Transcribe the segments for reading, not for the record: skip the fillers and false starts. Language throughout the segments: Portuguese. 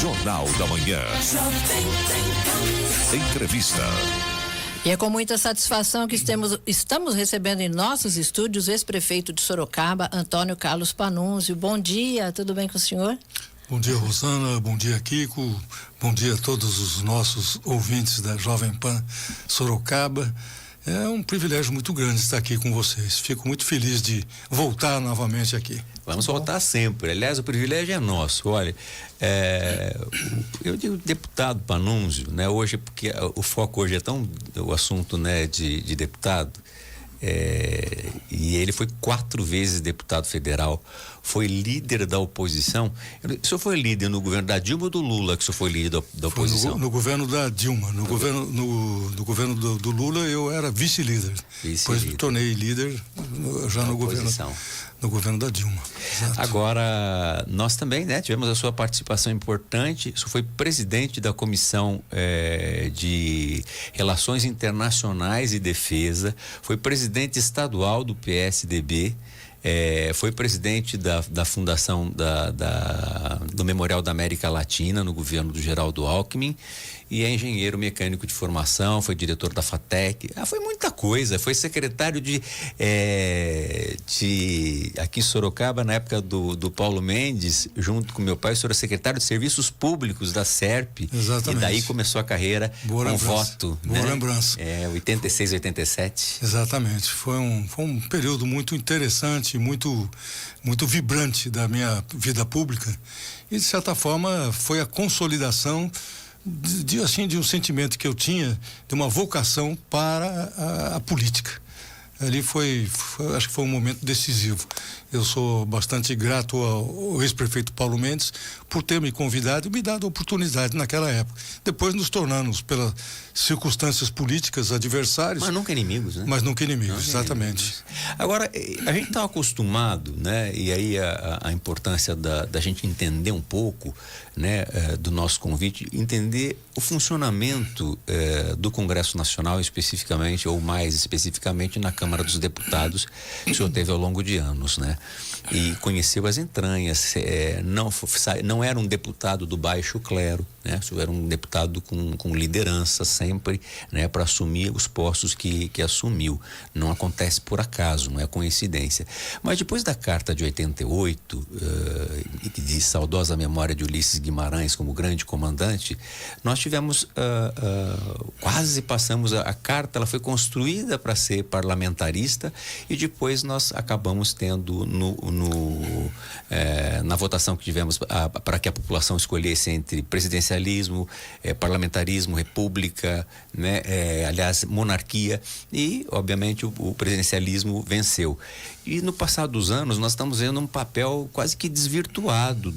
Jornal da Manhã. Entrevista. E é com muita satisfação que estamos recebendo em nossos estúdios o ex-prefeito de Sorocaba, Antônio Carlos Pannunzio. Bom dia, tudo bem com o senhor? Bom dia, Rosana, bom dia, Kiko, bom dia a todos os nossos ouvintes da Jovem Pan Sorocaba. É um privilégio muito grande estar aqui com vocês. Fico muito feliz de voltar novamente aqui. Vamos voltar sempre. Aliás, o privilégio é nosso. Olha, eu digo deputado Pannunzio, né? Hoje, porque o foco hoje é tão o assunto, né, de deputado. E ele foi 4 vezes deputado federal, foi líder da oposição. O senhor foi líder no governo da Dilma ou do Lula, que o senhor foi líder da oposição? No governo da Dilma. No governo do Lula eu era vice-líder. Depois me tornei líder já no governo da Dilma. Exato. Agora, nós também, né, tivemos a sua participação importante. O senhor foi presidente da Comissão de Relações Internacionais e Defesa, foi presidente estadual do PSDB, foi presidente da fundação do Memorial da América Latina no governo do Geraldo Alckmin e é engenheiro mecânico de formação, foi diretor da FATEC, foi muita coisa, foi secretário aqui em Sorocaba na época do Paulo Mendes, junto com meu pai, o senhor era secretário de Serviços Públicos da SERP. Exatamente. E daí começou a carreira com voto. Boa lembrança. 86, 87. Exatamente, foi um período muito interessante, muito vibrante da minha vida pública e de certa forma foi a consolidação de um sentimento que eu tinha de uma vocação para a política. Ali acho que foi um momento decisivo. Eu sou bastante grato ao ex-prefeito Paulo Mendes por ter me convidado e me dado a oportunidade naquela época. Depois nos tornamos, pelas circunstâncias políticas, adversários. Mas nunca inimigos, né? Mas nunca inimigos, exatamente. Inimigos. Agora, a gente está acostumado, né? E aí a importância da gente entender um pouco, né? Do nosso convite, entender o funcionamento do Congresso Nacional, especificamente, ou mais especificamente, na Câmara dos Deputados, que o senhor teve ao longo de anos, né? E conheceu as entranhas, não era um deputado do baixo clero, né? O senhor era um deputado com liderança sempre, né? Para assumir os postos que assumiu. Não acontece por acaso, não é coincidência. Mas depois da Carta de 88, de saudosa memória de Ulisses Guimarães como grande comandante, nós tivemos, quase passamos a carta, ela foi construída para ser parlamentarista e depois nós acabamos tendo na votação que tivemos para que a população escolhesse entre presidencialismo, parlamentarismo, república, né? Aliás, monarquia e, obviamente, o presidencialismo venceu. E no passar dos anos nós estamos vendo um papel quase que desvirtuado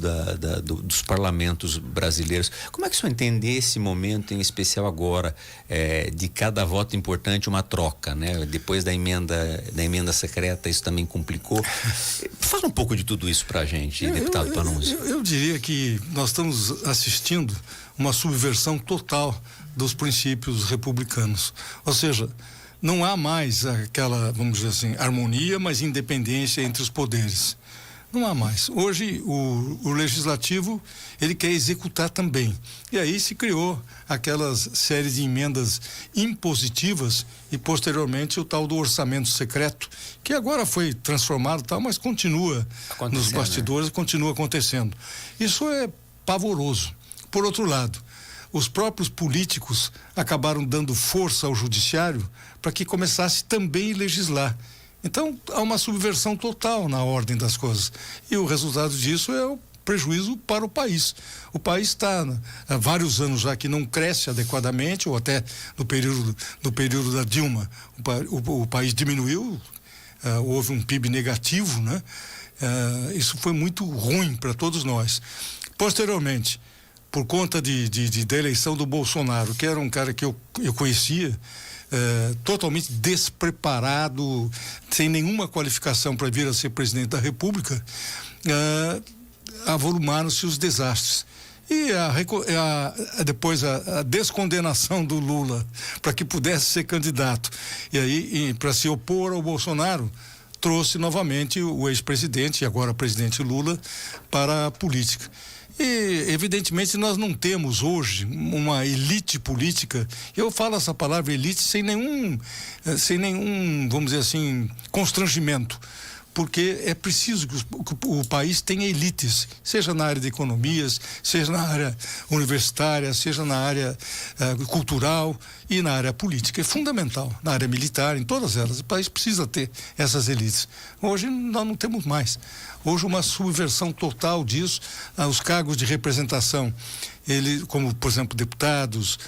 dos parlamentos brasileiros. Como é que o senhor entende esse momento, em especial agora, de cada voto importante uma troca, né? Depois da emenda secreta, isso também complicou. Fala um pouco de tudo isso pra gente, deputado Pannunzio. Eu diria que nós estamos assistindo uma subversão total dos princípios republicanos. Ou seja, não há mais aquela, vamos dizer assim, harmonia, mas independência entre os poderes. Não há mais. Hoje, o legislativo, ele quer executar também. E aí se criou aquelas séries de emendas impositivas e, posteriormente, o tal do orçamento secreto, que agora foi transformado, mas continua nos bastidores, né? Continua acontecendo. Isso é pavoroso. Por outro lado, os próprios políticos acabaram dando força ao judiciário para que começasse também a legislar. Então, há uma subversão total na ordem das coisas. E o resultado disso é o prejuízo para o país. O país está há vários anos já que não cresce adequadamente, ou até no período da Dilma, o país diminuiu, houve um PIB negativo, né? Isso foi muito ruim para todos nós. Posteriormente, por conta da eleição do Bolsonaro, que era um cara que eu conhecia, totalmente despreparado, sem nenhuma qualificação para vir a ser presidente da República, avolumaram-se os desastres. E depois a descondenação do Lula para que pudesse ser candidato. E aí, para se opor ao Bolsonaro, trouxe novamente o ex-presidente, e agora presidente Lula, para a política. E, evidentemente, nós não temos hoje uma elite política. Eu falo essa palavra elite sem nenhum, vamos dizer assim, constrangimento. Porque é preciso que o país tenha elites, seja na área de economias, seja na área universitária, seja na área cultural e na área política. É fundamental, na área militar, em todas elas. O país precisa ter essas elites. Hoje nós não temos mais. Hoje uma subversão total disso, os cargos de representação, como por exemplo deputados,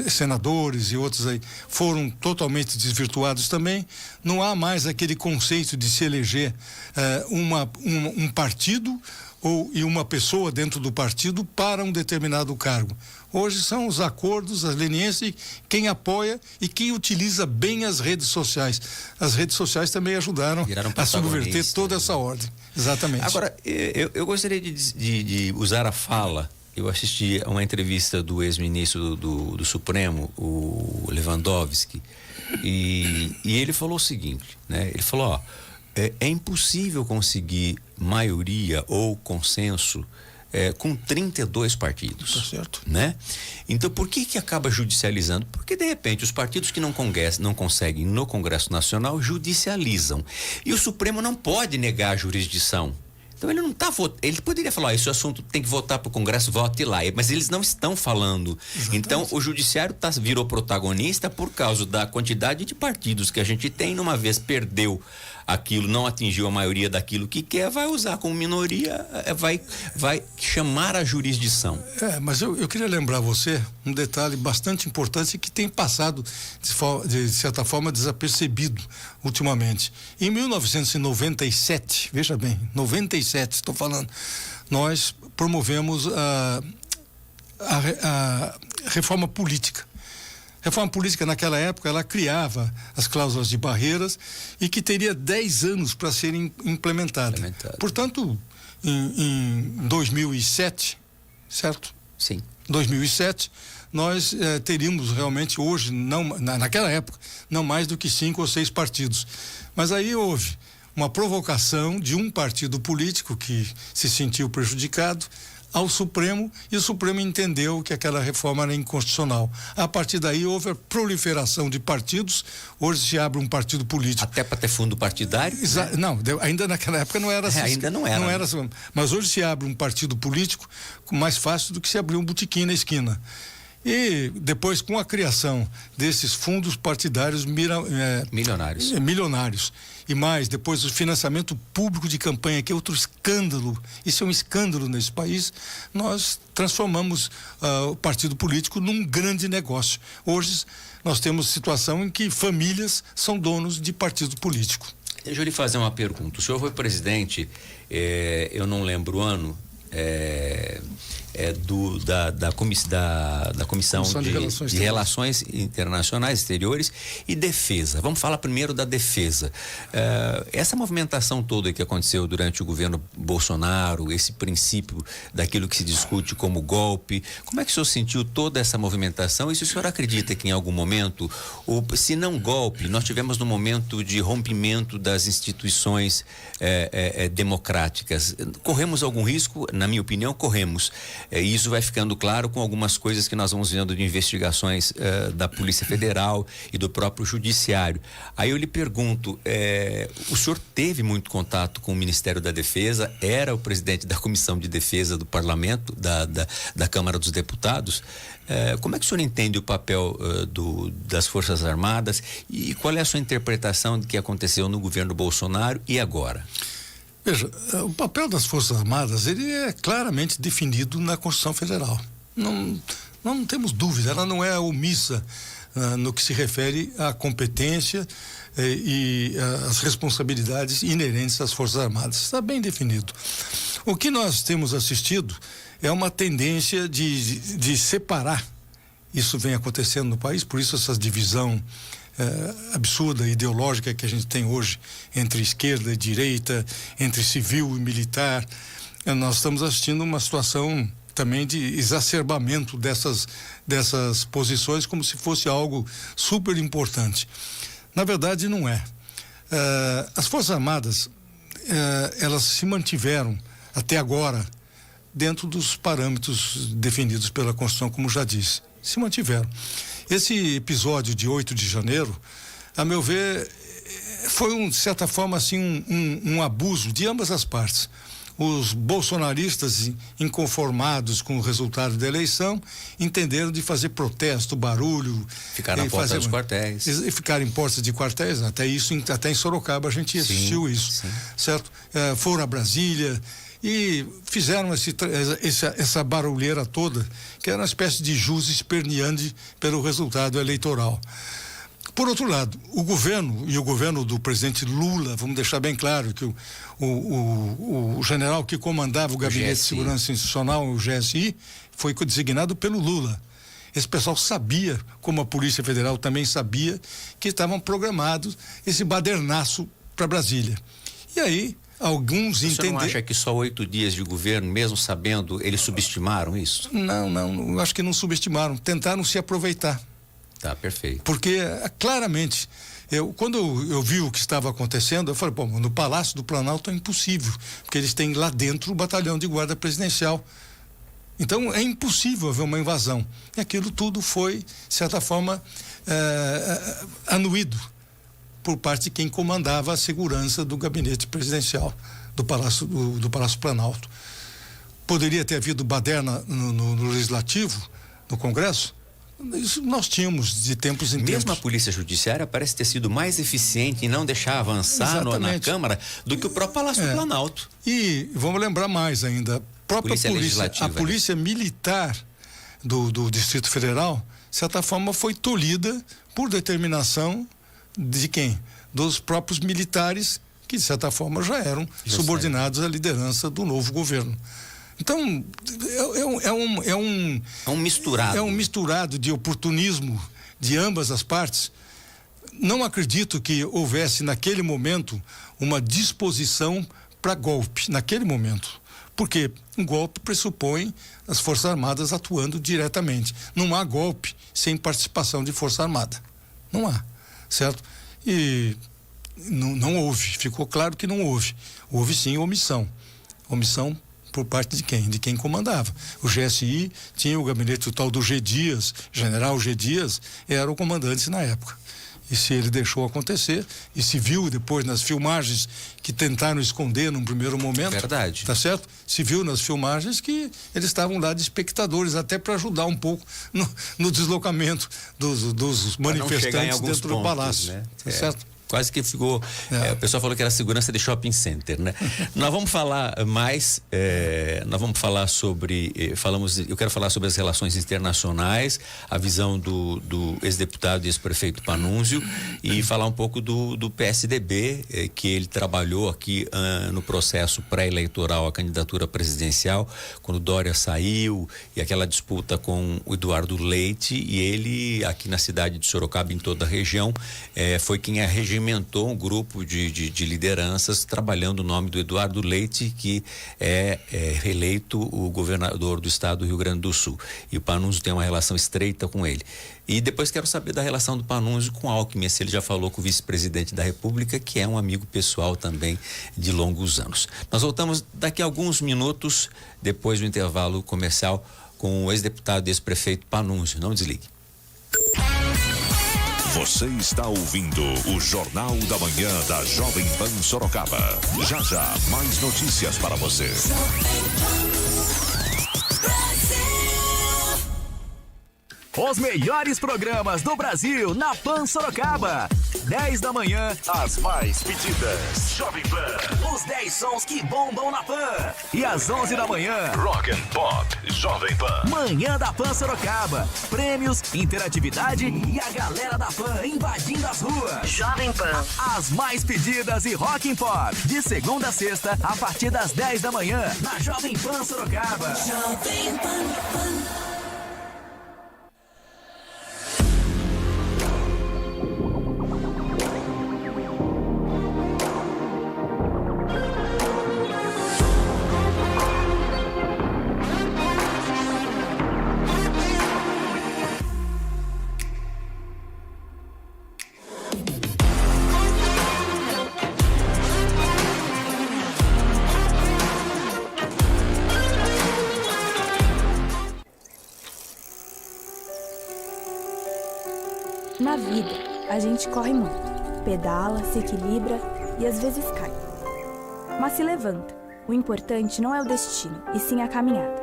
senadores e outros aí, foram totalmente desvirtuados também. Não há mais aquele conceito de se eleger um partido e uma pessoa dentro do partido para um determinado cargo. Hoje são os acordos, as leniências, quem apoia e quem utiliza bem as redes sociais. As redes sociais também ajudaram a subverter toda essa ordem. Exatamente. Agora, eu gostaria de usar a fala. Eu assisti a uma entrevista do ex-ministro do Supremo, o Lewandowski, e ele falou o seguinte, né? Ele falou, é impossível conseguir maioria ou consenso com 32 partidos. Tá certo. Né? Então, por que acaba judicializando? Porque, de repente, os partidos que não conseguem no Congresso Nacional judicializam. E o Supremo não pode negar a jurisdição. Então ele não está votando, ele poderia falar, esse assunto tem que votar para o Congresso, vote lá, mas eles não estão falando. Exatamente. Então o judiciário virou protagonista por causa da quantidade de partidos que a gente tem. Uma vez perdeu aquilo, não atingiu a maioria daquilo que quer, vai usar como minoria, vai chamar a jurisdição. Mas eu queria lembrar você um detalhe bastante importante que tem passado de certa forma desapercebido ultimamente. Em 1997, veja bem, 97 estou falando, nós promovemos a reforma política. A reforma política naquela época, ela criava as cláusulas de barreiras e que teria 10 anos para serem implementada. Portanto, em 2007, certo? Sim. 2007, nós teríamos realmente hoje, naquela época, não mais do que 5 ou 6 partidos. Mas aí houve uma provocação de um partido político que se sentiu prejudicado ao Supremo, e o Supremo entendeu que aquela reforma era inconstitucional. A partir daí houve a proliferação de partidos. Hoje se abre um partido político. Até para ter fundo partidário? Né? Não, ainda naquela época não era assim. Ainda não era. Não era assim. Mas hoje se abre um partido político mais fácil do que se abrir um botequim na esquina. E depois, com a criação desses fundos partidários milionários, e mais, depois o financiamento público de campanha, que é outro escândalo, isso é um escândalo nesse país, nós transformamos o partido político num grande negócio. Hoje nós temos situação em que famílias são donos de partido político. Deixa eu lhe fazer uma pergunta. O senhor foi presidente, eu não lembro o ano, da Comissão de Relações Internacionais Exteriores e Defesa. Vamos falar primeiro da defesa. Essa movimentação toda que aconteceu durante o governo Bolsonaro, esse princípio daquilo que se discute como golpe, como é que o senhor sentiu toda essa movimentação e se o senhor acredita que em algum momento, ou se não golpe, nós tivemos no momento de rompimento das instituições democráticas, corremos algum risco? Na minha opinião, corremos. E isso vai ficando claro com algumas coisas que nós vamos vendo de investigações da Polícia Federal e do próprio Judiciário. Aí eu lhe pergunto, o senhor teve muito contato com o Ministério da Defesa, era o presidente da Comissão de Defesa do Parlamento, da Câmara dos Deputados. Como é que o senhor entende o papel das Forças Armadas e qual é a sua interpretação do que aconteceu no governo Bolsonaro e agora? Veja, o papel das Forças Armadas, ele é claramente definido na Constituição Federal. Não temos dúvida, ela não é omissa no que se refere à competência e às responsabilidades inerentes às Forças Armadas. Está bem definido. O que nós temos assistido é uma tendência de separar. Isso vem acontecendo no país, por isso essa divisão absurda, ideológica que a gente tem hoje entre esquerda e direita, entre civil e militar. Nós estamos assistindo uma situação também de exacerbamento dessas posições como se fosse algo super importante. Na verdade, não é. As Forças Armadas, elas se mantiveram até agora dentro dos parâmetros definidos pela Constituição, como já disse. Se mantiveram. Esse episódio de 8 de janeiro, a meu ver, foi, de certa forma, assim, um abuso de ambas as partes. Os bolsonaristas, inconformados com o resultado da eleição, entenderam de fazer protesto, barulho. Ficar na porta dos quartéis. E ficar em portas de quartéis, até em Sorocaba a gente assistiu isso, certo? Foram a Brasília e fizeram essa barulheira toda, que era uma espécie de jus esperneante pelo resultado eleitoral. Por outro lado, o governo do presidente Lula, vamos deixar bem claro que o general que comandava o Gabinete de Segurança Institucional, o GSI, foi designado pelo Lula. Esse pessoal sabia, como a Polícia Federal também sabia, que estavam programados esse badernaço para Brasília. E aí, alguns entenderam. Você não acha que só 8 dias de governo, mesmo sabendo, eles subestimaram isso? Não, eu acho que não subestimaram, tentaram se aproveitar. Tá, perfeito. Porque, claramente, quando eu vi o que estava acontecendo, eu falei, bom, no Palácio do Planalto é impossível, porque eles têm lá dentro o batalhão de guarda presidencial. Então, é impossível haver uma invasão. E aquilo tudo foi, de certa forma, anuído por parte de quem comandava a segurança do gabinete presidencial do Palácio Planalto. Poderia ter havido baderna no Legislativo, no Congresso? Isso nós tínhamos de tempos em tempos. Mesmo a Polícia Judiciária parece ter sido mais eficiente em não deixar avançar na Câmara do que o próprio Palácio do Planalto. E vamos lembrar mais ainda, a Polícia Militar do Distrito Federal, de certa forma, foi tolhida por determinação de quem? Dos próprios militares que, de certa forma, já eram subordinados à liderança do novo governo. Então, é um misturado. É um misturado de oportunismo de ambas as partes. Não acredito que houvesse, naquele momento, uma disposição para golpe, naquele momento. Porque um golpe pressupõe as Forças Armadas atuando diretamente. Não há golpe sem participação de Força Armada. Não há, certo? E não houve, ficou claro que não houve. Houve sim omissão. Omissão por parte de quem? De quem comandava. O GSI tinha o gabinete, o tal do G. Dias, general G. Dias, era o comandante na época. E se ele deixou acontecer, e se viu depois nas filmagens que tentaram esconder num primeiro momento. Verdade. Tá certo? Se viu nas filmagens que eles estavam lá de espectadores, até para ajudar um pouco no deslocamento dos manifestantes dentro do palácio. Né? Tá certo? Quase que ficou. O pessoal falou que era segurança de shopping center, né? Nós vamos falar mais. Nós vamos falar sobre. Eu quero falar sobre as relações internacionais, a visão do ex-deputado e ex-prefeito Pannunzio, e falar um pouco do PSDB, que ele trabalhou aqui no processo pré-eleitoral, a candidatura presidencial, quando Dória saiu e aquela disputa com o Eduardo Leite, e ele, aqui na cidade de Sorocaba, em toda a região, foi quem regimentou um grupo de lideranças trabalhando o nome do Eduardo Leite, que é reeleito o governador do estado do Rio Grande do Sul. E o Pannunzio tem uma relação estreita com ele. E depois quero saber da relação do Pannunzio com Alckmin, se ele já falou com o vice-presidente da República, que é um amigo pessoal também de longos anos. Nós voltamos daqui a alguns minutos, depois do intervalo comercial, com o ex-deputado e ex-prefeito Pannunzio. Não desligue. Você está ouvindo o Jornal da Manhã da Jovem Pan Sorocaba. Já já, mais notícias para você. Os melhores programas do Brasil na Pan Sorocaba. 10 da manhã, as mais pedidas. Jovem Pan. Os 10 sons que bombam na Pan. E às 11 da manhã, Rock and Pop Jovem Pan. Manhã da Pan Sorocaba. Prêmios, interatividade e a galera da Pan invadindo as ruas. Jovem Pan. As mais pedidas e Rock and Pop. De segunda a sexta, a partir das 10 da manhã, na Jovem Pan Sorocaba. Jovem Pan. Na vida, a gente corre muito, pedala, se equilibra e às vezes cai. Mas se levanta. O importante não é o destino, e sim a caminhada.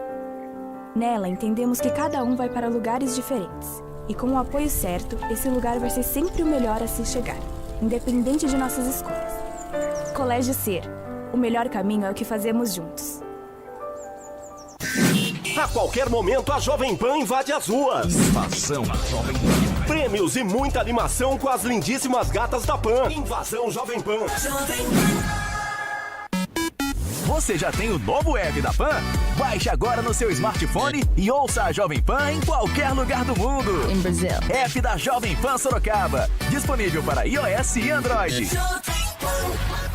Nela, entendemos que cada um vai para lugares diferentes. E com o apoio certo, esse lugar vai ser sempre o melhor a se chegar, independente de nossas escolhas. Colégio Ser. O melhor caminho é o que fazemos juntos. A qualquer momento, a Jovem Pan invade as ruas. Invasão Jovem Pan. Prêmios e muita animação com as lindíssimas gatas da Pan. Invasão Jovem Pan. Jovem Pan. Você já tem o novo app da Pan? Baixe agora no seu smartphone e ouça a Jovem Pan em qualquer lugar do mundo. Em Brasil. App da Jovem Pan Sorocaba. Disponível para iOS e Android. Jovem Pan.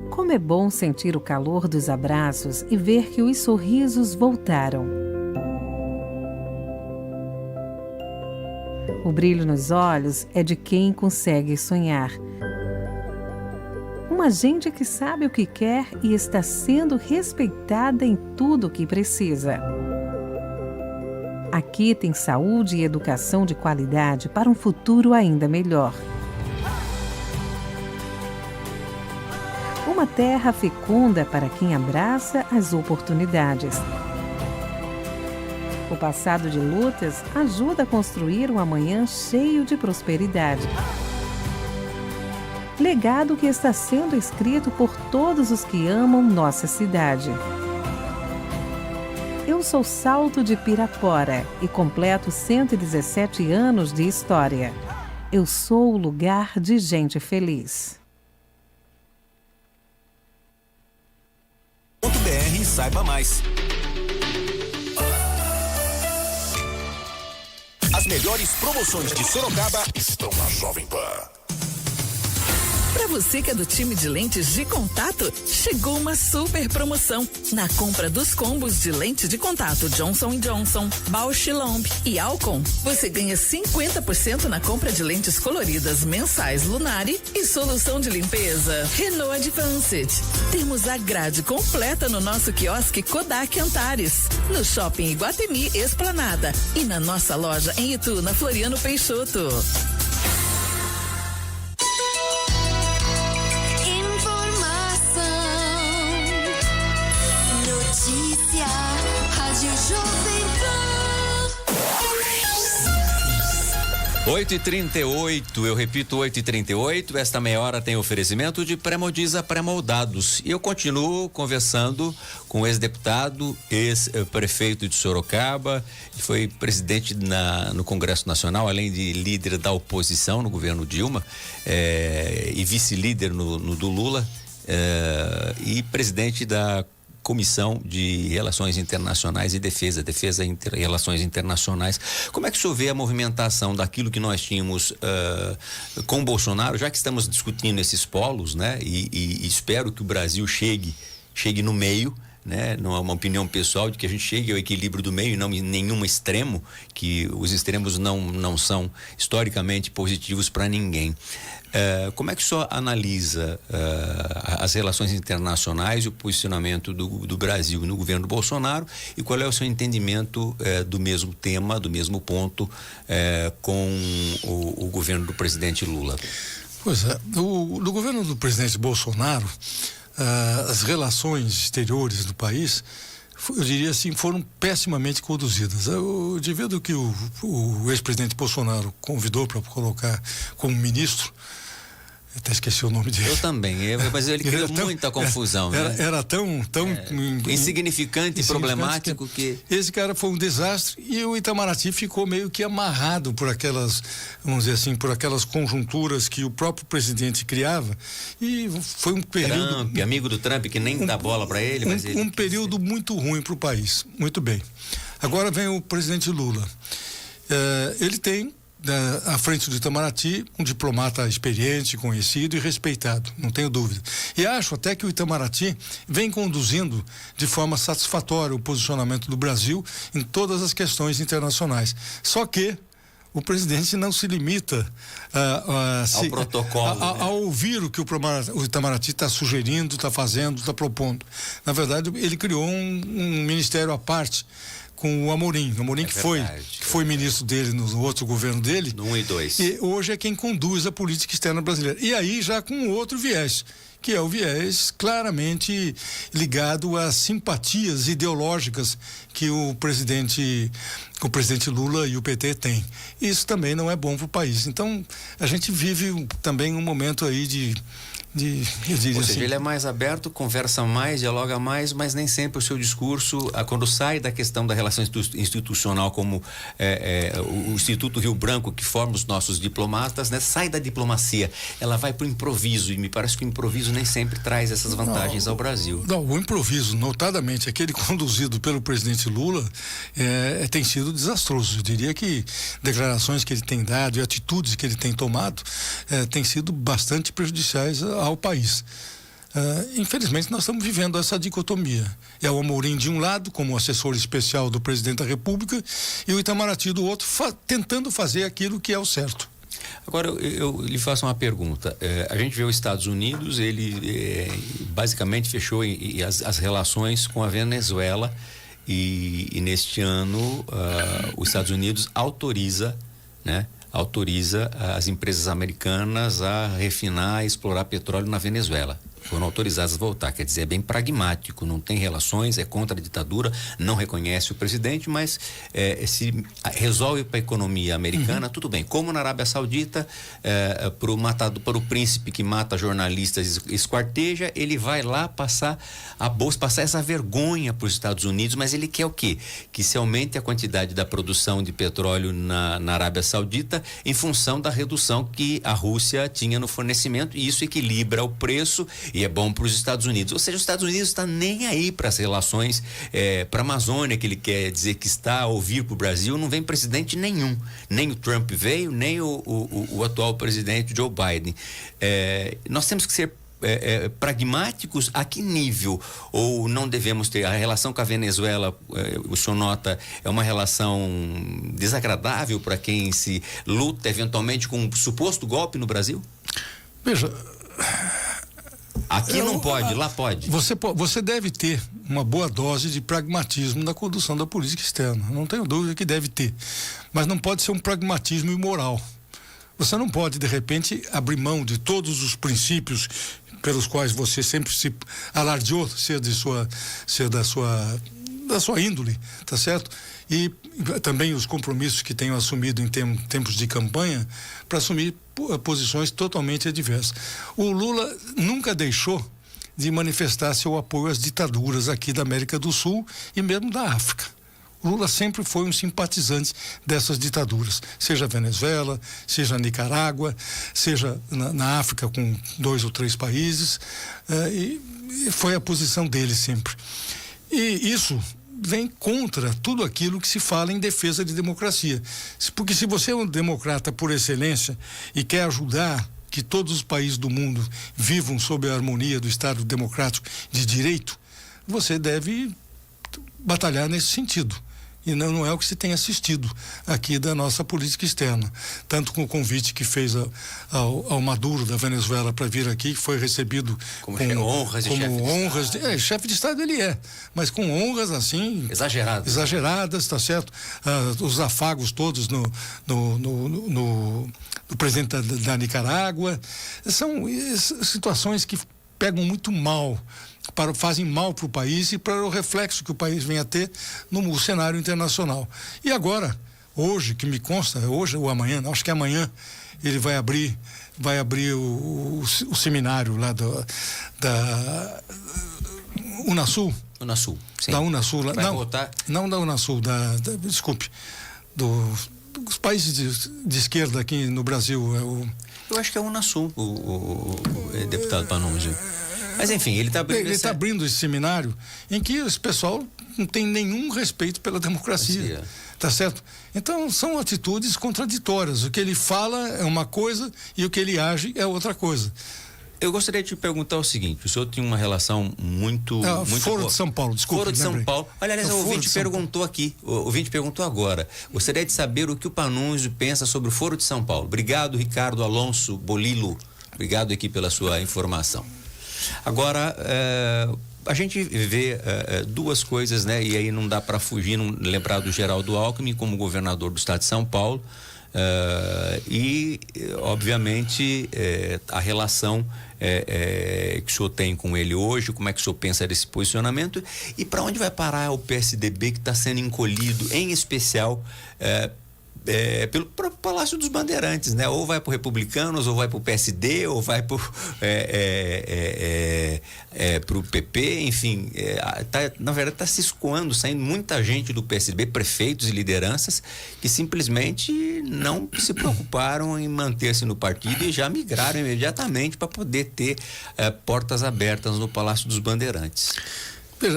Como é bom sentir o calor dos abraços e ver que os sorrisos voltaram. O brilho nos olhos é de quem consegue sonhar. Uma gente que sabe o que quer e está sendo respeitada em tudo o que precisa. Aqui tem saúde e educação de qualidade para um futuro ainda melhor. Uma terra fecunda para quem abraça as oportunidades. O passado de lutas ajuda a construir um amanhã cheio de prosperidade. Legado que está sendo escrito por todos os que amam nossa cidade. Eu sou Salto de Pirapora e completo 117 anos de história. Eu sou o lugar de gente feliz. .br, saiba mais. As melhores promoções de Sorocaba Estão na Jovem Pan. Para você que é do time de lentes de contato, chegou uma super promoção. Na compra dos combos de lente de contato Johnson & Johnson, Bausch & Lomb e Alcon, você ganha 50% na compra de lentes coloridas mensais Lunari e solução de limpeza Renault Advanced. Temos a grade completa no nosso quiosque Kodak Antares, no Shopping Iguatemi Esplanada e na nossa loja em Itu, na Floriano Peixoto. Rádio Jovem Pan. 8h38, eu repito 8h38, esta meia hora tem oferecimento de Pré-Modiza Pré-Moldados. E eu continuo conversando com o ex-deputado, ex-prefeito de Sorocaba, que foi presidente no Congresso Nacional, além de líder da oposição no governo Dilma, e vice-líder no do Lula, e presidente da Comissão de Relações Internacionais e Defesa e Relações Internacionais. Como é que o senhor vê a movimentação daquilo que nós tínhamos com o Bolsonaro, já que estamos discutindo esses polos, né? E espero que o Brasil chegue no meio, né? Não é uma opinião pessoal de que a gente chegue ao equilíbrio do meio e não em nenhum extremo, que os extremos não são historicamente positivos para ninguém. Como é que o senhor analisa as relações internacionais e o posicionamento do Brasil no governo Bolsonaro, e qual é o seu entendimento do mesmo tema, do mesmo ponto com o governo do presidente Lula? Pois é, no governo do presidente Bolsonaro, as relações exteriores do país, eu diria assim, foram pessimamente conduzidas. O indivíduo que o ex-presidente Bolsonaro convidou para colocar como ministro, eu até esqueci o nome dele. Eu também, mas ele criou muita confusão. Era tão insignificante e problemático que... Esse cara foi um desastre e o Itamaraty ficou meio que amarrado por aquelas, vamos dizer assim, por aquelas conjunturas que o próprio presidente criava, e foi um período... amigo do Trump, que nem dá bola para ele, mas um período muito ruim para o país. Muito bem. Agora vem o presidente Lula. Ele tem, à frente do Itamaraty, um diplomata experiente, conhecido e respeitado, não tenho dúvida. E acho até que o Itamaraty vem conduzindo de forma satisfatória o posicionamento do Brasil em todas as questões internacionais. Só que o presidente não se limita ao protocolo, a ouvir o que o Itamaraty está sugerindo, está fazendo, está propondo. Na verdade, ele criou um ministério à parte com o Amorim. Que foi ministro dele no outro governo dele. No 1 e 2. E hoje é quem conduz a política externa brasileira. E aí já com outro viés, que é o viés claramente ligado às simpatias ideológicas que o presidente Lula e o PT têm. Isso também não é bom para o país. Então, a gente vive também um momento aí Ou seja, ele é mais aberto, conversa mais, dialoga mais, mas nem sempre o seu discurso, quando sai da questão da relação institucional, como o Instituto Rio Branco, que forma os nossos diplomatas, né, sai da diplomacia, ela vai para o improviso, e me parece que o improviso nem sempre traz essas vantagens ao Brasil. Não, o improviso, notadamente aquele conduzido pelo presidente Lula, tem sido desastroso. Eu diria que declarações que ele tem dado e atitudes que ele tem tomado têm sido bastante prejudiciais ao país. Infelizmente, nós estamos vivendo essa dicotomia. É o Amorim de um lado, como assessor especial do presidente da República, e o Itamaraty do outro, tentando fazer aquilo que é o certo. Agora, eu lhe faço uma pergunta. A gente vê os Estados Unidos, ele basicamente fechou as relações com a Venezuela, e neste ano os Estados Unidos autoriza as empresas americanas a refinar e explorar petróleo na Venezuela. Foram autorizadas a voltar, quer dizer, é bem pragmático, não tem relações, é contra a ditadura, não reconhece o presidente, mas se resolve para a economia americana, tudo bem. Como na Arábia Saudita, para o príncipe que mata jornalistas e esquarteja, ele vai lá passar essa vergonha para os Estados Unidos, mas ele quer o quê? Que se aumente a quantidade da produção de petróleo na Arábia Saudita em função da redução que a Rússia tinha no fornecimento, e isso equilibra o preço e é bom para os Estados Unidos. Ou seja, os Estados Unidos está nem aí para as relações, para a Amazônia, que ele quer dizer que está a ouvir para o Brasil, não vem presidente nenhum. Nem o Trump veio, nem o atual presidente Joe Biden. Nós temos que ser pragmáticos a que nível? Ou não devemos ter? A relação com a Venezuela, o senhor nota, é uma relação desagradável para quem se luta eventualmente com um suposto golpe no Brasil? Veja, aqui não pode, lá pode. Você deve ter uma boa dose de pragmatismo na condução da política externa. Não tenho dúvida que deve ter. Mas não pode ser um pragmatismo imoral. Você não pode, de repente, abrir mão de todos os princípios pelos quais você sempre se alardeou ser da sua índole, tá certo? E também os compromissos que tenham assumido em tempos de campanha para assumir posições totalmente adversas. O Lula nunca deixou de manifestar seu apoio às ditaduras aqui da América do Sul e mesmo da África. O Lula sempre foi um simpatizante dessas ditaduras, seja a Venezuela, seja a Nicarágua, seja na África com 2 ou 3 países, e foi a posição dele sempre. E isso vem contra tudo aquilo que se fala em defesa de democracia. Porque se você é um democrata por excelência e quer ajudar que todos os países do mundo vivam sob a harmonia do Estado democrático de direito, você deve batalhar nesse sentido. E não é o que se tem assistido aqui da nossa política externa. Tanto com o convite que fez ao Maduro da Venezuela para vir aqui, que foi recebido como honras chefe de Estado ele é, mas com honras assim exageradas, tá certo? Os afagos todos no presidente da Nicarágua. São situações que pegam muito mal, fazem mal para o país e para o reflexo que o país vem a ter no cenário internacional. E agora, hoje, que me consta, hoje ou amanhã, acho que amanhã, ele vai abrir o seminário lá da Unasul. Sim. Da Unasul. Não da Unasul, desculpe, dos países de esquerda aqui no Brasil. Eu acho que é o Unasul, o deputado Panunzio. Mas enfim, ele está abrindo, ele tá abrindo esse seminário em que esse pessoal não tem nenhum respeito pela democracia. Tá certo? Então são atitudes contraditórias. O que ele fala é uma coisa e o que ele age é outra coisa. Eu gostaria de te perguntar o seguinte: o senhor tem uma relação muito Foro boa. de São Paulo, desculpa. Foro de São Paulo. Olha, aliás, o ouvinte perguntou aqui, o ouvinte perguntou agora. Gostaria de saber o que o Panunzio pensa sobre o Foro de São Paulo. Obrigado, Ricardo Alonso Bolilo. Obrigado aqui pela sua informação. Agora, a gente vê duas coisas, né? E aí não dá para fugir, não lembrar do Geraldo Alckmin como governador do estado de São Paulo. E, obviamente, a relação que o senhor tem com ele hoje, como é que o senhor pensa desse posicionamento e para onde vai parar o PSDB que está sendo encolhido, em especial pelo próprio Palácio dos Bandeirantes, né? Ou vai para o Republicanos, ou vai para o PSD, ou vai para o PP, enfim, na verdade está se escoando, saindo muita gente do PSDB, prefeitos e lideranças que simplesmente não se preocuparam em manter-se no partido e já migraram imediatamente para poder ter portas abertas no Palácio dos Bandeirantes.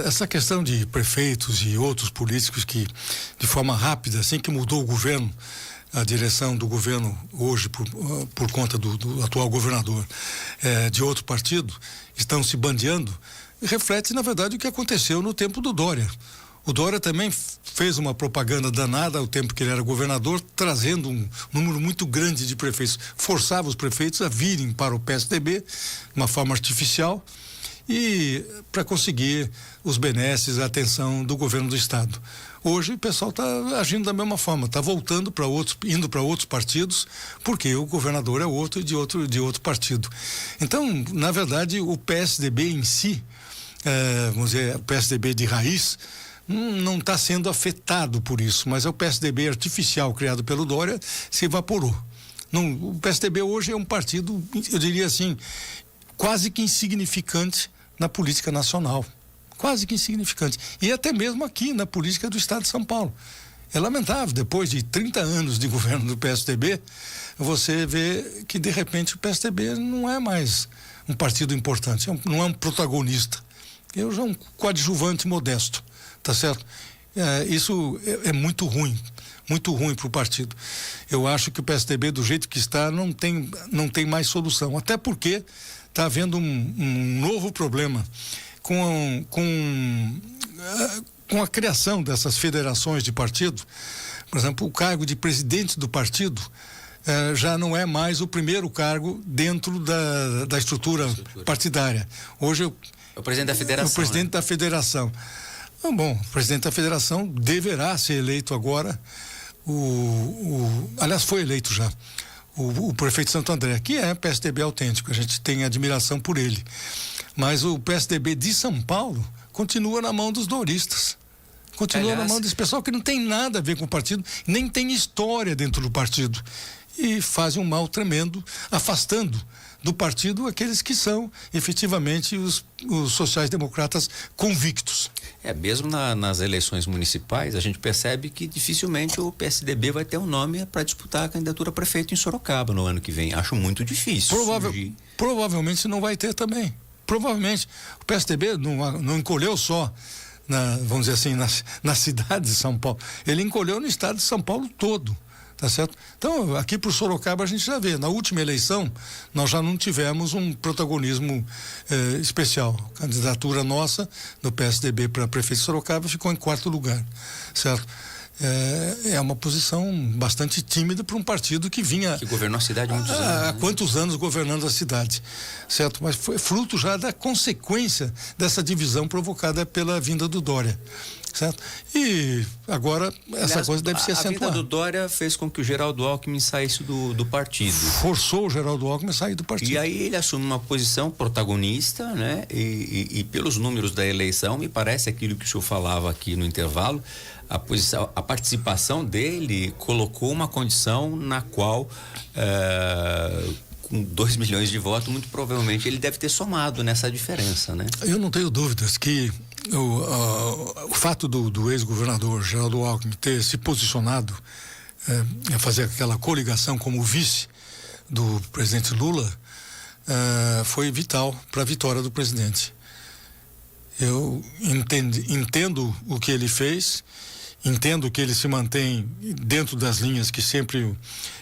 Essa questão de prefeitos e outros políticos que, de forma rápida, assim que mudou o governo, a direção do governo hoje, por conta do atual governador, de outro partido, estão se bandeando, reflete, na verdade, o que aconteceu no tempo do Dória. O Dória também fez uma propaganda danada ao tempo que ele era governador, trazendo um número muito grande de prefeitos, forçava os prefeitos a virem para o PSDB de uma forma artificial, e para conseguir os benesses, a atenção do governo do estado. Hoje o pessoal está agindo da mesma forma, está voltando para outros, indo para outros partidos, porque o governador é outro de outro partido. Então, na verdade, o PSDB em si, vamos dizer, o PSDB de raiz, não está sendo afetado por isso, mas é o PSDB artificial criado pelo Dória se evaporou. O PSDB hoje é um partido, eu diria assim, quase que insignificante na política nacional, quase que insignificante, e até mesmo aqui na política do estado de São Paulo. É lamentável, depois de 30 anos de governo do PSDB, você vê que de repente o PSDB não é mais um partido importante, não é um protagonista, é um coadjuvante modesto, tá certo? Isso é muito ruim para o partido. Eu acho que o PSDB, do jeito que está, não tem mais solução, até porque está havendo um novo problema com a criação dessas federações de partido. Por exemplo, o cargo de presidente do partido já não é mais o primeiro cargo dentro da estrutura partidária. Hoje é o presidente da federação. O presidente da federação. Bom, o presidente da federação deverá ser eleito agora. Aliás, foi eleito já. O prefeito Santo André, que é PSDB autêntico, a gente tem admiração por ele. Mas o PSDB de São Paulo continua na mão dos douristas. Continua na mão desse pessoal que não tem nada a ver com o partido, nem tem história dentro do partido. E fazem um mal tremendo, afastando do partido aqueles que são efetivamente os sociais-democratas convictos. Mesmo nas eleições municipais, a gente percebe que dificilmente o PSDB vai ter um nome para disputar a candidatura a prefeito em Sorocaba no ano que vem. Acho muito difícil. Provavelmente não vai ter também. Provavelmente. O PSDB não encolheu só, vamos dizer assim, na cidade de São Paulo. Ele encolheu no estado de São Paulo todo. Tá certo? Então, aqui para o Sorocaba a gente já vê, na última eleição nós já não tivemos um protagonismo especial. A candidatura nossa do PSDB para prefeito de Sorocaba ficou em 4º lugar, certo? É uma posição bastante tímida para um partido que vinha... Que governou a cidade há muitos anos. Há quantos anos governando a cidade, certo? Mas foi fruto já da consequência dessa divisão provocada pela vinda do Dória. Certo? E agora essa coisa deve ser acentuada. A vinda do Dória fez com que o Geraldo Alckmin saísse do partido. Forçou o Geraldo Alckmin a sair do partido. E aí ele assume uma posição protagonista, né? E pelos números da eleição, me parece aquilo que o senhor falava aqui no intervalo, a participação dele colocou uma condição na qual, com 2 milhões de votos, muito provavelmente ele deve ter somado nessa diferença, né? Eu não tenho dúvidas que o fato do ex-governador Geraldo Alckmin ter se posicionado a fazer aquela coligação como vice do presidente Lula foi vital para a vitória do presidente. Eu entendo o que ele fez, entendo que ele se mantém dentro das linhas que sempre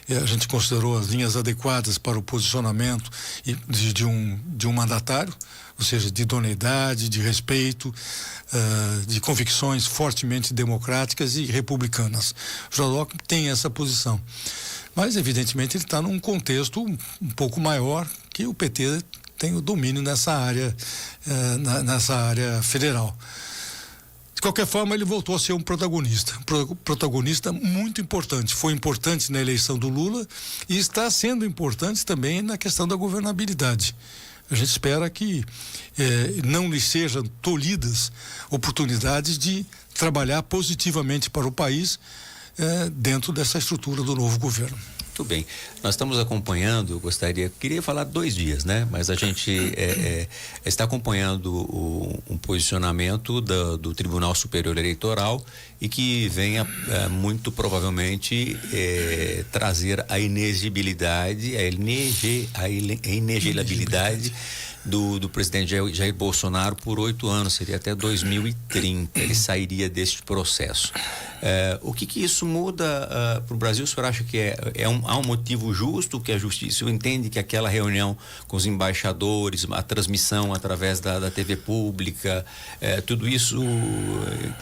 a gente considerou as linhas adequadas para o posicionamento de um mandatário, ou seja, de idoneidade, de respeito, de convicções fortemente democráticas e republicanas. O Geraldo Alckmin tem essa posição. Mas, evidentemente, ele está num contexto um pouco maior que o PT tem o domínio nessa área federal. De qualquer forma, ele voltou a ser um protagonista muito importante. Foi importante na eleição do Lula e está sendo importante também na questão da governabilidade. A gente espera que não lhe sejam tolhidas oportunidades de trabalhar positivamente para o país dentro dessa estrutura do novo governo. Muito bem, nós estamos acompanhando, queria falar 2 dias, né? Mas a gente está acompanhando um posicionamento do Tribunal Superior Eleitoral e que venha muito provavelmente trazer a inegibilidade, a inelegibilidade do presidente Jair Bolsonaro por 8 anos, seria até 2030, ele sairia deste processo. O que isso muda para o Brasil? O senhor acha que há um motivo justo, que a justiça entende que aquela reunião com os embaixadores, a transmissão através da TV pública, tudo isso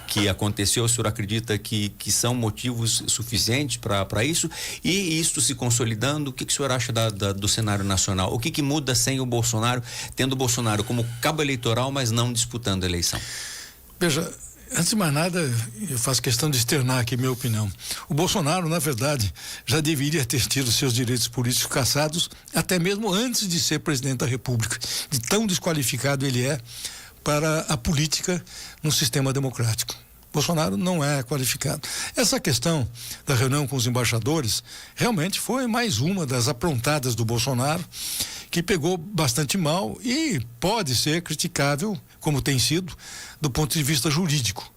que aconteceu, o senhor acredita que são motivos suficientes para isso? E isto se consolidando, o que o senhor acha do cenário nacional? O que muda sem o Bolsonaro, tendo o Bolsonaro como cabo eleitoral, mas não disputando a eleição? Veja, antes de mais nada, eu faço questão de externar aqui minha opinião. O Bolsonaro, na verdade, já deveria ter tido seus direitos políticos cassados até mesmo antes de ser presidente da República, de tão desqualificado ele é para a política no sistema democrático. Bolsonaro não é qualificado. Essa questão da reunião com os embaixadores realmente foi mais uma das aprontadas do Bolsonaro, que pegou bastante mal e pode ser criticável, como tem sido, do ponto de vista jurídico.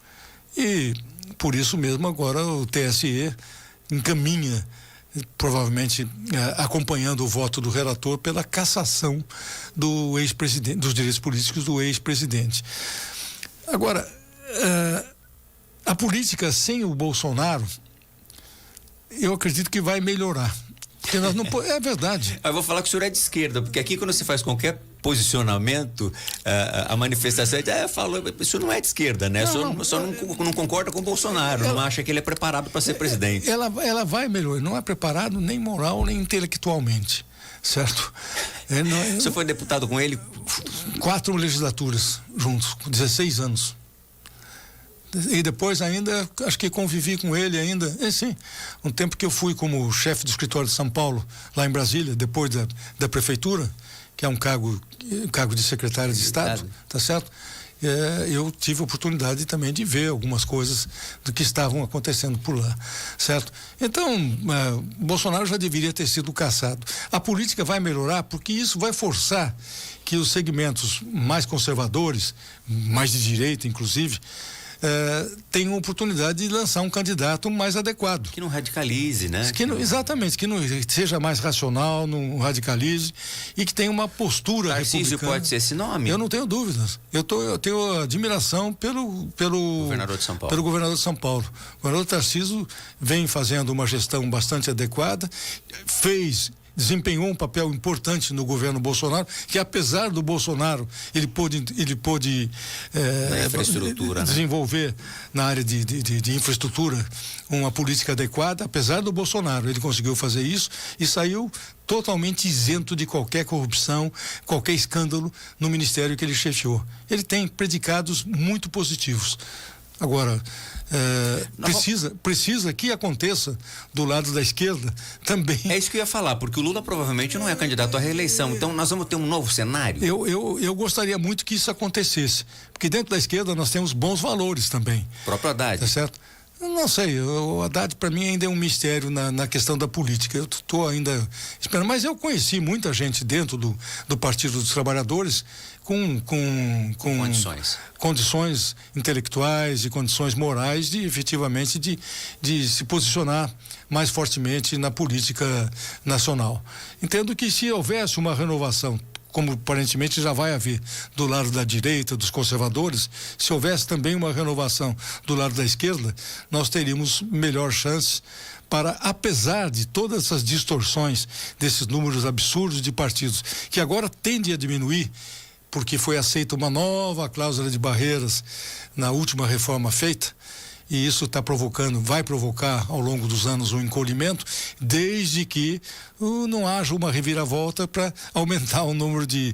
E por isso mesmo agora o TSE encaminha, provavelmente acompanhando o voto do relator, pela cassação do ex-presidente, dos direitos políticos do ex-presidente. Agora, a política sem o Bolsonaro, eu acredito que vai melhorar. Porque nós não é verdade. Eu vou falar que o senhor é de esquerda, porque aqui quando você faz qualquer posicionamento, a manifestação falou, isso não é de esquerda, né? Só não concorda com o Bolsonaro, não acha que ele é preparado para ser presidente. Ela vai melhorar, não é preparado nem moral nem intelectualmente, certo? O senhor foi deputado com ele? 4 legislaturas juntos, com 16 anos. E depois ainda, acho que convivi com ele ainda, sim, um tempo que eu fui como chefe do escritório de São Paulo, lá em Brasília, depois da prefeitura, que é um cargo de secretário de Estado, tá certo? Eu tive a oportunidade também de ver algumas coisas do que estavam acontecendo por lá, certo? Então, Bolsonaro já deveria ter sido cassado. A política vai melhorar porque isso vai forçar que os segmentos mais conservadores, mais de direita inclusive, tem uma oportunidade de lançar um candidato mais adequado. Que não radicalize, né? Exatamente, que não seja mais racional, não radicalize e que tenha uma postura republicana. Pode ser esse nome? Eu não tenho dúvidas. Eu tenho admiração pelo governador de São Paulo. Pelo governador de São Paulo. O governador Tarcísio vem fazendo uma gestão bastante adequada, desempenhou um papel importante no governo Bolsonaro, que apesar do Bolsonaro, ele pôde infraestrutura, desenvolver na área de infraestrutura uma política adequada. Apesar do Bolsonaro, ele conseguiu fazer isso e saiu totalmente isento de qualquer corrupção, qualquer escândalo no ministério que ele chefiou. Ele tem predicados muito positivos. Agora, precisa que aconteça do lado da esquerda também. É isso que eu ia falar, porque o Lula provavelmente não é candidato à reeleição, então nós vamos ter um novo cenário? Eu gostaria muito que isso acontecesse, porque dentro da esquerda nós temos bons valores também. Próprio Haddad. Tá certo? Não sei, o Haddad para mim ainda é um mistério na questão da política. Eu estou ainda esperando, mas eu conheci muita gente dentro do Partido dos Trabalhadores com condições intelectuais e condições morais de efetivamente de se posicionar mais fortemente na política nacional. Entendo que se houvesse uma renovação como aparentemente já vai haver do lado da direita, dos conservadores, se houvesse também uma renovação do lado da esquerda, nós teríamos melhor chance para, apesar de todas essas distorções desses números absurdos de partidos, que agora tendem a diminuir, porque foi aceita uma nova cláusula de barreiras na última reforma feita, e isso vai provocar ao longo dos anos um encolhimento, desde que não haja uma reviravolta para aumentar o número de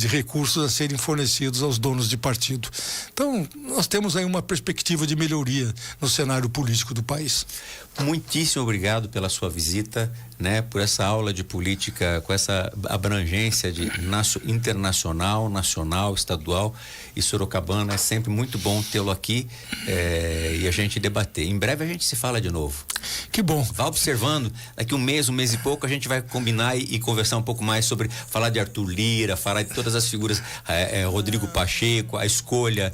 recursos a serem fornecidos aos donos de partido. Então, nós temos aí uma perspectiva de melhoria no cenário político do país. Muitíssimo obrigado pela sua visita, né, por essa aula de política com essa abrangência de internacional, nacional, estadual e sorocabana. É sempre muito bom tê-lo aqui e a gente debater. Em breve a gente se fala de novo. Que bom. Vá observando, daqui um mês e pouco a gente vai combinar e conversar um pouco mais sobre, falar de Arthur Lira, falar de todas as figuras, Rodrigo Pacheco, a escolha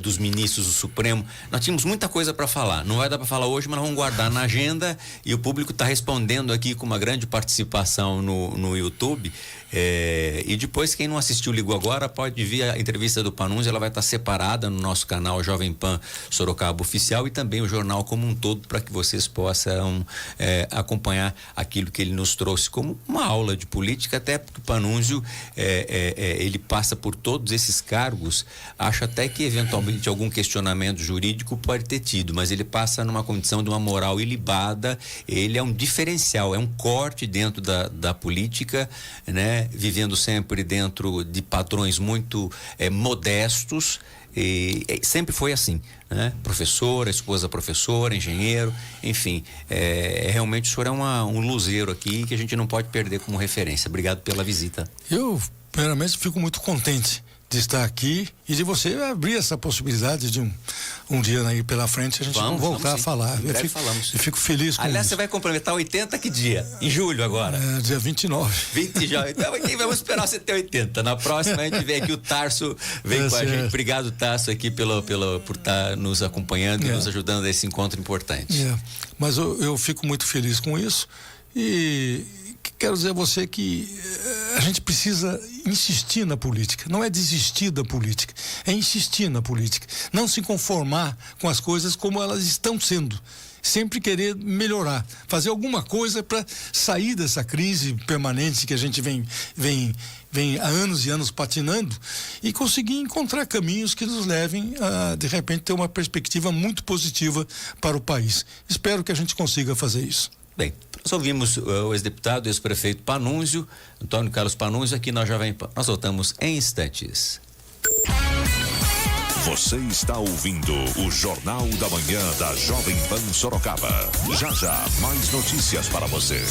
dos ministros do Supremo. Nós tínhamos muita coisa para falar, não vai dar para falar hoje, mas nós vamos guardar na agenda, e o público está respondendo aqui com uma grande participação no YouTube. E depois, quem não assistiu Ligou Agora, pode ver a entrevista do Panunzio, ela vai estar separada no nosso canal Jovem Pan Sorocaba Oficial, e também o jornal como um todo, para que vocês possam acompanhar aquilo que ele nos trouxe como uma aula de política, até porque o Panunzio ele passa por todos esses cargos. Acho até que eventualmente algum questionamento jurídico pode ter tido, mas ele passa numa condição de uma moral ilibada. Ele é um diferencial, é um corte dentro da política, né? Vivendo sempre dentro de padrões muito modestos, e sempre foi assim, né? Professora, esposa professora, engenheiro, enfim, realmente o senhor é um luzeiro aqui que a gente não pode perder como referência. Obrigado pela visita. Eu, primeiramente, fico muito contente de estar aqui e de você abrir essa possibilidade de um dia aí pela frente a gente voltar a falar. Falamos. Eu fico feliz com Aliás, isso. Você vai complementar 80 que dia? Em julho agor? Dia 29. 20 já. Então aqui vamos esperar você ter 80. Na próxima a gente vem aqui, o Tarso vem com a gente. Obrigado, Tarso, aqui por estar nos acompanhando e nos ajudando a esse encontro importante. Mas eu fico muito feliz com isso e quero dizer a você que a gente precisa insistir na política, não é desistir da política, é insistir na política, não se conformar com as coisas como elas estão sendo, sempre querer melhorar, fazer alguma coisa para sair dessa crise permanente que a gente vem há anos e anos patinando, e conseguir encontrar caminhos que nos levem a, de repente, ter uma perspectiva muito positiva para o país. Espero que a gente consiga fazer isso. Bem, nós ouvimos o ex-deputado, ex-prefeito Panunzio, Antônio Carlos Panunzio, aqui na Jovem Pan. Nós voltamos em instantes. Você está ouvindo o Jornal da Manhã da Jovem Pan Sorocaba. Já já, mais notícias para você.